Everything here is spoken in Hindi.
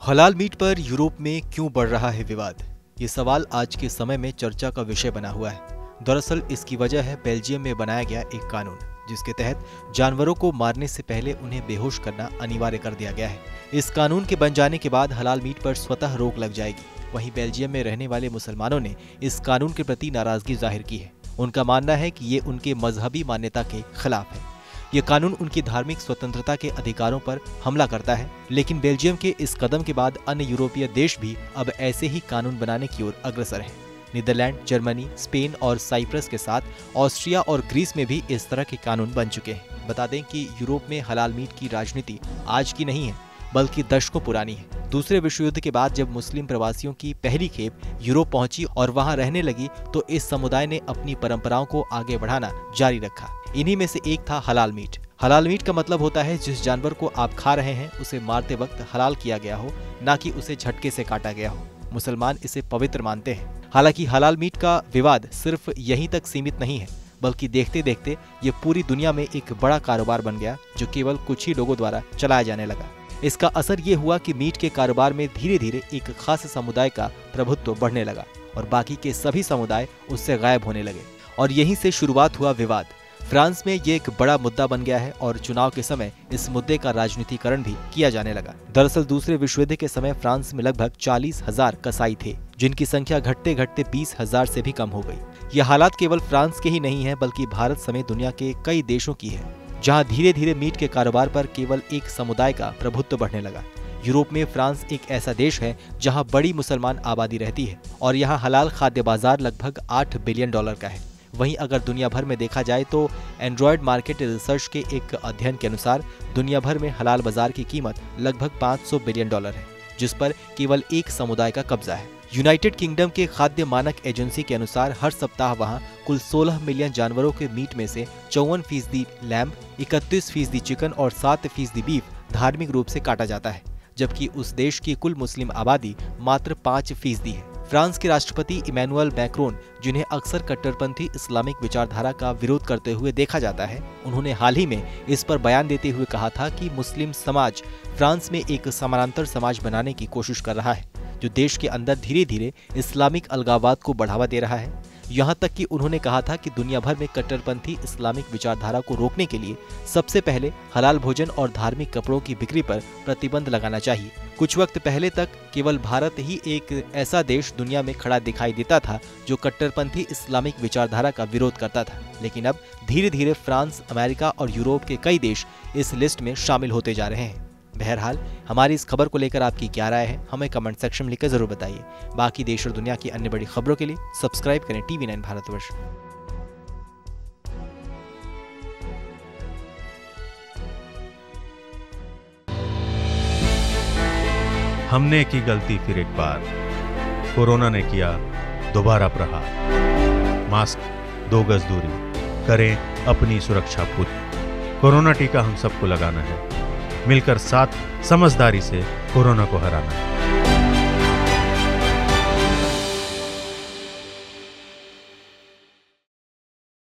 हलाल मीट पर यूरोप में क्यों बढ़ रहा है विवाद? ये सवाल आज के समय में चर्चा का विषय बना हुआ है। दरअसल इसकी वजह है बेल्जियम में बनाया गया एक कानून, जिसके तहत जानवरों को मारने से पहले उन्हें बेहोश करना अनिवार्य कर दिया गया है। इस कानून के बन जाने के बाद हलाल मीट पर स्वतः रोक लग जाएगी। वहीं बेल्जियम में रहने वाले मुसलमानों ने इस कानून के प्रति नाराजगी जाहिर की है। उनका मानना है कि ये उनके मजहबी मान्यता के खिलाफ है। ये कानून उनकी धार्मिक स्वतंत्रता के अधिकारों पर हमला करता है। लेकिन बेल्जियम के इस कदम के बाद अन्य यूरोपीय देश भी अब ऐसे ही कानून बनाने की ओर अग्रसर हैं। नीदरलैंड, जर्मनी, स्पेन और साइप्रस के साथ ऑस्ट्रिया और ग्रीस में भी इस तरह के कानून बन चुके हैं। बता दें कि यूरोप में हलाल मीट की राजनीति आज की नहीं है, बल्कि दशकों पुरानी है। दूसरे विश्व युद्ध के बाद जब मुस्लिम प्रवासियों की पहली खेप यूरोप पहुंची और वहां रहने लगी, तो इस समुदाय ने अपनी परंपराओं को आगे बढ़ाना जारी रखा। इन्हीं में से एक था हलाल मीट। हलाल मीट का मतलब होता है जिस जानवर को आप खा रहे हैं उसे मारते वक्त हलाल किया गया हो, ना कि उसे झटके से काटा गया हो। मुसलमान इसे पवित्र मानते हैं। हालांकि हलाल मीट का विवाद सिर्फ यहीं तक सीमित नहीं है, बल्कि देखते देखते ये पूरी दुनिया में एक बड़ा कारोबार बन गया, जो केवल कुछ ही लोगों द्वारा चलाया जाने लगा। इसका असर ये हुआ कि मीट के कारोबार में धीरे धीरे एक खास समुदाय का प्रभुत्व बढ़ने लगा और बाकी के सभी समुदाय उससे गायब होने लगे। और यहीं से शुरुआत हुआ विवाद। फ्रांस में ये एक बड़ा मुद्दा बन गया है और चुनाव के समय इस मुद्दे का राजनीतिकरण भी किया जाने लगा। दरअसल दूसरे विश्व युद्ध के समय फ्रांस में लगभग 40,000 कसाई थे, जिनकी संख्या घटते घटते 20,000 से भी कम हो गई। यह हालात केवल फ्रांस के ही नहीं है, बल्कि भारत समेत दुनिया के कई देशों की है, जहां धीरे धीरे मीट के कारोबार पर केवल एक समुदाय का प्रभुत्व बढ़ने लगा। यूरोप में फ्रांस एक ऐसा देश है जहां बड़ी मुसलमान आबादी रहती है और यहां हलाल खाद्य बाजार लगभग $8 बिलियन का है। वहीं अगर दुनिया भर में देखा जाए तो एंड्रॉयड मार्केट रिसर्च के एक अध्ययन के अनुसार दुनिया भर में हलाल बाजार की कीमत लगभग $500 बिलियन है, जिस पर केवल एक समुदाय का कब्जा है। यूनाइटेड किंगडम के खाद्य मानक एजेंसी के अनुसार हर सप्ताह वहां कुल 16 मिलियन जानवरों के मीट में से 54% लैम्ब, 31% चिकन और 7% बीफ धार्मिक रूप से काटा जाता है, जबकि उस देश की कुल मुस्लिम आबादी मात्र 5% है। फ्रांस के राष्ट्रपति इमैनुअल मैक्रोन, जिन्हें अक्सर कट्टरपंथी इस्लामिक विचारधारा का विरोध करते हुए देखा जाता है, उन्होंने हाल ही में इस पर बयान देते हुए कहा था कि मुस्लिम समाज फ्रांस में एक समानांतर समाज बनाने की कोशिश कर रहा है, जो देश के अंदर धीरे धीरे इस्लामिक अलगाववाद को बढ़ावा दे रहा है। यहाँ तक कि उन्होंने कहा था कि दुनिया भर में कट्टरपंथी इस्लामिक विचारधारा को रोकने के लिए सबसे पहले हलाल भोजन और धार्मिक कपड़ों की बिक्री पर प्रतिबंध लगाना चाहिए। कुछ वक्त पहले तक केवल भारत ही एक ऐसा देश दुनिया में खड़ा दिखाई देता था जो कट्टरपंथी इस्लामिक विचारधारा का विरोध करता था, लेकिन अब धीरे धीरे फ्रांस, अमेरिका और यूरोप के कई देश इस लिस्ट में शामिल होते जा रहे हैं। बहरहाल हमारी इस खबर को लेकर आपकी क्या राय है, हमें कमेंट सेक्शन में लिखकर जरूर बताइए। बाकी देश और दुनिया की अन्य बड़ी खबरों के लिए सब्सक्राइब करें TV9 भारतवर्ष। हमने की गलती फिर एक बार, कोरोना ने किया दोबारा प्रहार। मास्क, 2 गज दूरी, करें अपनी सुरक्षा पूरी। कोरोना टीका हम सबको लगाना है, मिलकर साथ समझदारी से कोरोना को हराना है।